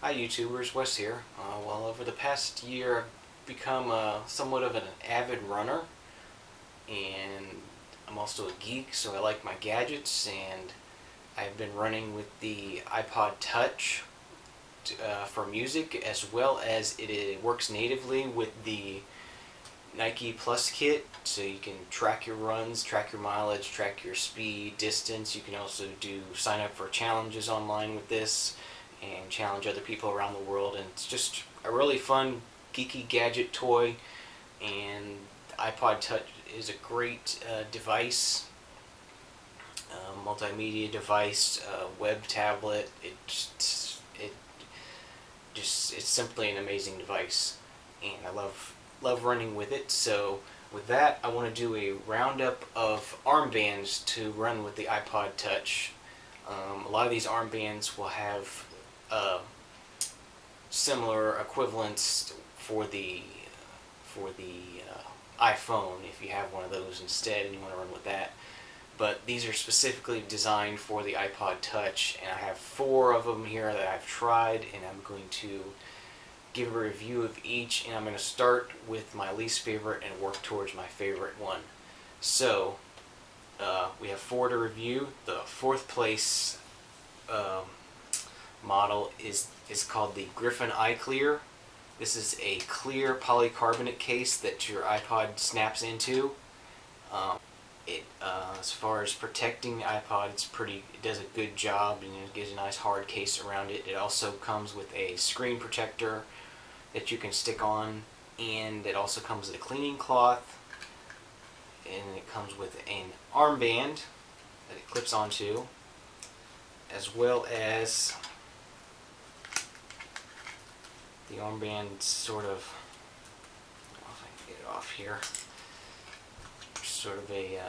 Hi YouTubers, Wes here. Well, over the past year I've become somewhat of an avid runner, and I'm also a geek, so I like my gadgets, and I've been running with the Ipod Touch for music, as well as it works natively with the Nike Plus kit, so you can track your runs, track your mileage, track your speed, distance. You can also sign up for challenges online with this and challenge other people around the world, and it's just a really fun geeky gadget toy. And the iPod Touch is a great device, multimedia device, web tablet. It's simply an amazing device, and I love running with it. So with that, I want to do a roundup of armbands to run with the iPod Touch. A lot of these armbands will have similar equivalents for the iPhone if you have one of those instead and you want to run with that. But these are specifically designed for the iPod Touch, and I have 4 of them here that I've tried, and I'm going to give a review of each, and I'm going to start with my least favorite and work towards my favorite one. So we have 4 to review. The 4th place model is called the Griffin iClear. This is a clear polycarbonate case that your iPod snaps into. As far as protecting the iPod, it does a good job, and it gives a nice hard case around it. It also comes with a screen protector that you can stick on, and it also comes with a cleaning cloth, and it comes with an armband that it clips onto, as well as the armband sort of, I don't know if I can get it off here, sort of it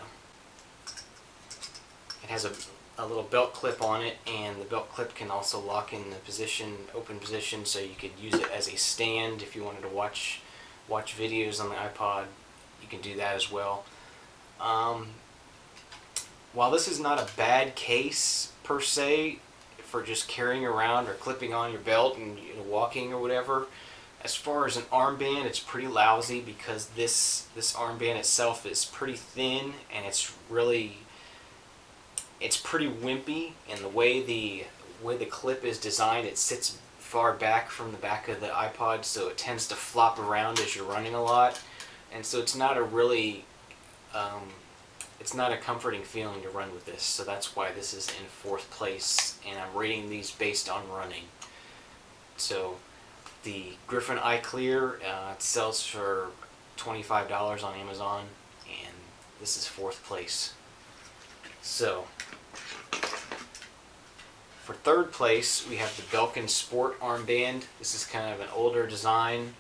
has a little belt clip on it, and the belt clip can also lock in the open position, so you could use it as a stand if you wanted to watch videos on the iPod. You can do that as well. While this is not a bad case per se for just carrying around or clipping on your belt and walking or whatever, as far as an armband, it's pretty lousy, because this armband itself is pretty thin, and it's pretty wimpy. And the way the clip is designed, it sits far back from the back of the iPod, so it tends to flop around as you're running a lot, and so it's not a comforting feeling to run with this. So that's why this is in 4th place, and I'm rating these based on running. So the Griffin iClear, it sells for $25 on Amazon, and this is 4th place. So for 3rd place, we have the Belkin Sport armband. This is kind of an older design.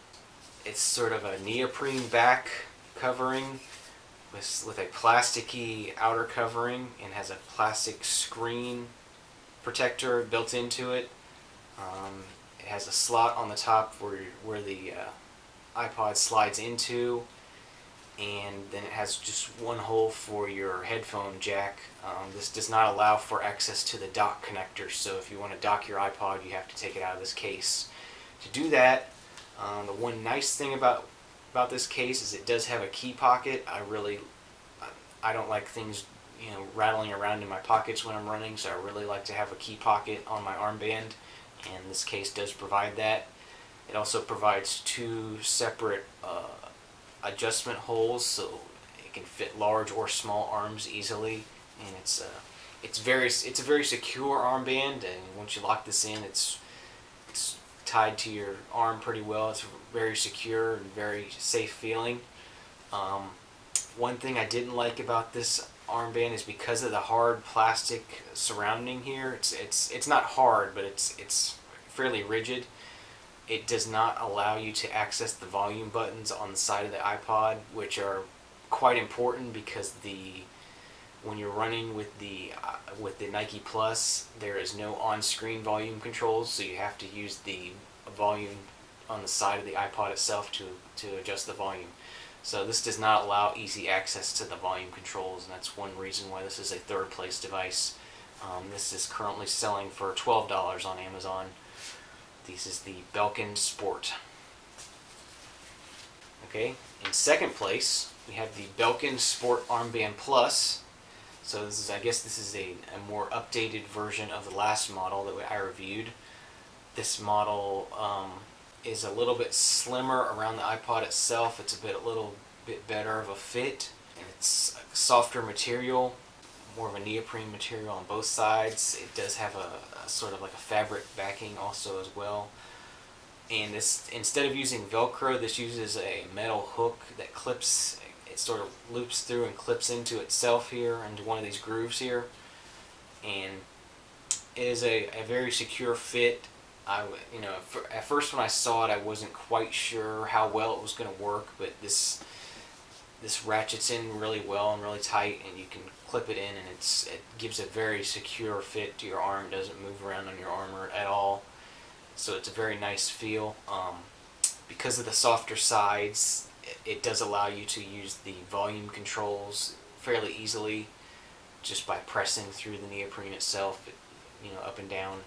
It's sort of a neoprene back covering with a plasticky outer covering, and has a plastic screen protector built into it. It has a slot on the top where the iPod slides into, and then it has just one hole for your headphone jack. This does not allow for access to the dock connector, so if you want to dock your iPod, you have to take it out of this case. To do that, the one nice thing about this case is it does have a key pocket. I don't like things rattling around in my pockets when I'm running, so I really like to have a key pocket on my armband, and this case does provide that. It also provides 2 separate adjustment holes, so it can fit large or small arms easily, and it's a very secure armband, and once you lock this in, it's tied to your arm pretty well. It's very secure and very safe feeling. One thing I didn't like about this armband is because of the hard plastic surrounding here. It's not hard, but it's fairly rigid. It does not allow you to access the volume buttons on the side of the iPod, which are quite important, because when you're running with the Nike Plus, there is no on-screen volume controls, so you have to use the volume on the side of the iPod itself to adjust the volume. So this does not allow easy access to the volume controls, and that's one reason why this is a 3rd place device. This is currently selling for $12 on Amazon. This is the Belkin Sport. Okay, in second place we have the Belkin Sport Armband Plus. So this is, I guess this is a more updated version of the last model that I reviewed. This model is a little bit slimmer around the iPod itself. It's a little bit better of a fit, and it's a softer material, more of a neoprene material on both sides. It does have a sort of like a fabric backing also as well. And this, instead of using Velcro, this uses a metal hook that clips. It sort of loops through and clips into itself here, into one of these grooves here, and it is a very secure fit. At first when I saw it, I wasn't quite sure how well it was going to work, but this ratchets in really well and really tight, and you can clip it in, and it gives a very secure fit to your arm. It doesn't move around on your arm at all, so it's a very nice feel. Because of the softer sides, it does allow you to use the volume controls fairly easily just by pressing through the neoprene itself, up and down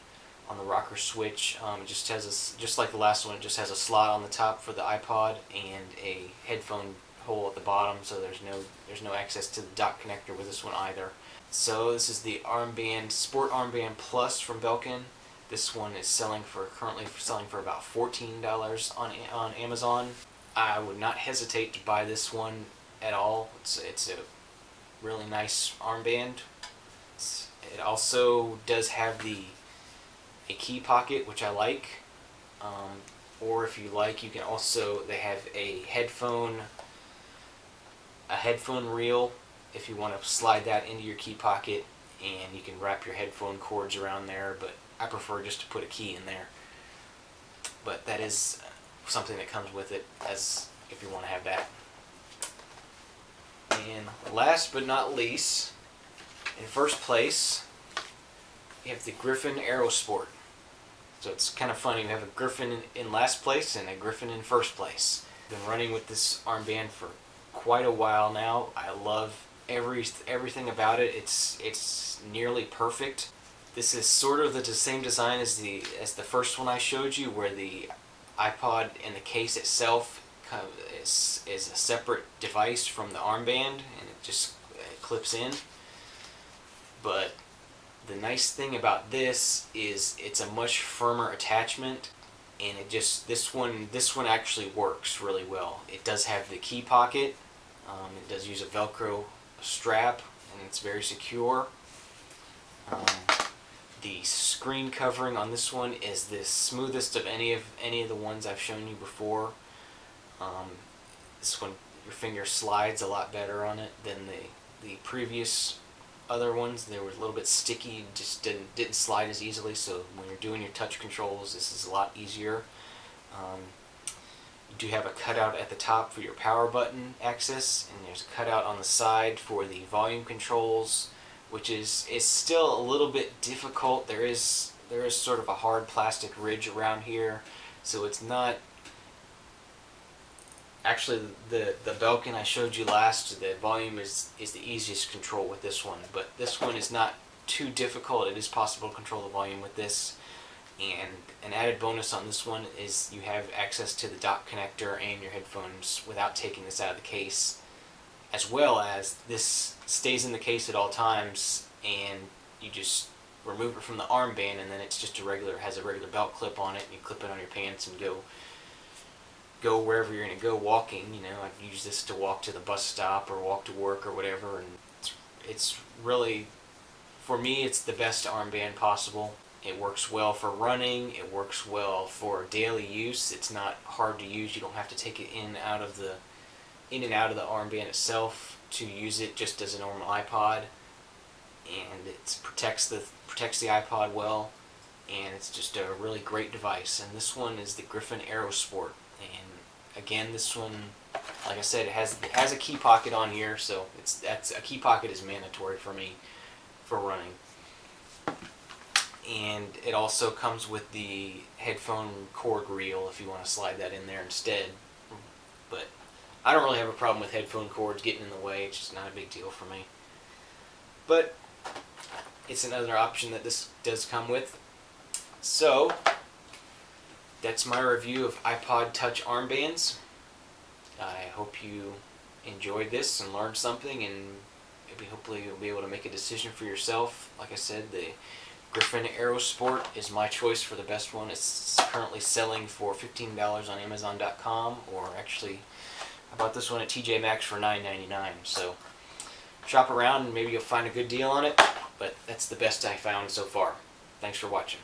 on the rocker switch. It just has just like the last one, it just has a slot on the top for the iPod and a headphone hole at the bottom, so there's no access to the dock connector with this one either. So this is the Armband Sport Armband Plus from Belkin. This one is currently selling for about $14 on Amazon. I would not hesitate to buy this one at all. It's a really nice armband. It also does have a key pocket, which I like. Or if you like, you can also, they have a headphone reel if you want to slide that into your key pocket, and you can wrap your headphone cords around there, but I prefer just to put a key in there. But that is something that comes with it, as if you want to have that. And last but not least, in first place, you have the Griffin Aerosport. So it's kind of funny, we have a Griffin in last place and a Griffin in first place. I've been running with this armband for quite a while now. I love everything about it. It's nearly perfect. This is sort of the same design as the first one I showed you, where the iPod and the case itself kind of is a separate device from the armband, and it just clips in. But the nice thing about this is it's a much firmer attachment, and this one actually works really well. It does have the key pocket. It does use a Velcro strap, and it's very secure. The screen covering on this one is the smoothest of any of the ones I've shown you before. This one, your finger slides a lot better on it than the previous other ones. They were a little bit sticky, just didn't slide as easily. So when you're doing your touch controls, this is a lot easier. You do have a cutout at the top for your power button access, and there's a cutout on the side for the volume controls, which is still a little bit difficult. There is sort of a hard plastic ridge around here, so it's not actually the Belkin I showed you last. The volume is the easiest control with this one, but this one is not too difficult. It is possible to control the volume with this. And an added bonus on this one is you have access to the dock connector and your headphones without taking this out of the case, as well as this stays in the case at all times, and you just remove it from the armband, and then it's just has a regular belt clip on it, and you clip it on your pants and go wherever you're going to go walking. I use this to walk to the bus stop or walk to work or whatever, and it's really, for me, it's the best armband possible. It works well for running. It works well for daily use. It's not hard to use. You don't have to take it in and out of the armband itself to use it just as a normal iPod, and it protects the iPod well, and it's just a really great device. And this one is the Griffin Aerosport, and again, this one, like I said, it has a key pocket on here, so a key pocket is mandatory for me for running. And it also comes with the headphone cord reel if you want to slide that in there instead. But I don't really have a problem with headphone cords getting in the way. It's just not a big deal for me. But it's another option that this does come with. So that's my review of Ipod Touch armbands. I hope you enjoyed this and learned something, and maybe hopefully you'll be able to make a decision for yourself. Like I said, the Griffin Aerosport is my choice for the best one. It's currently selling for $15 on Amazon.com, or actually I bought this one at TJ Maxx for $9.99. So shop around and maybe you'll find a good deal on it, but that's the best I found so far. Thanks for watching.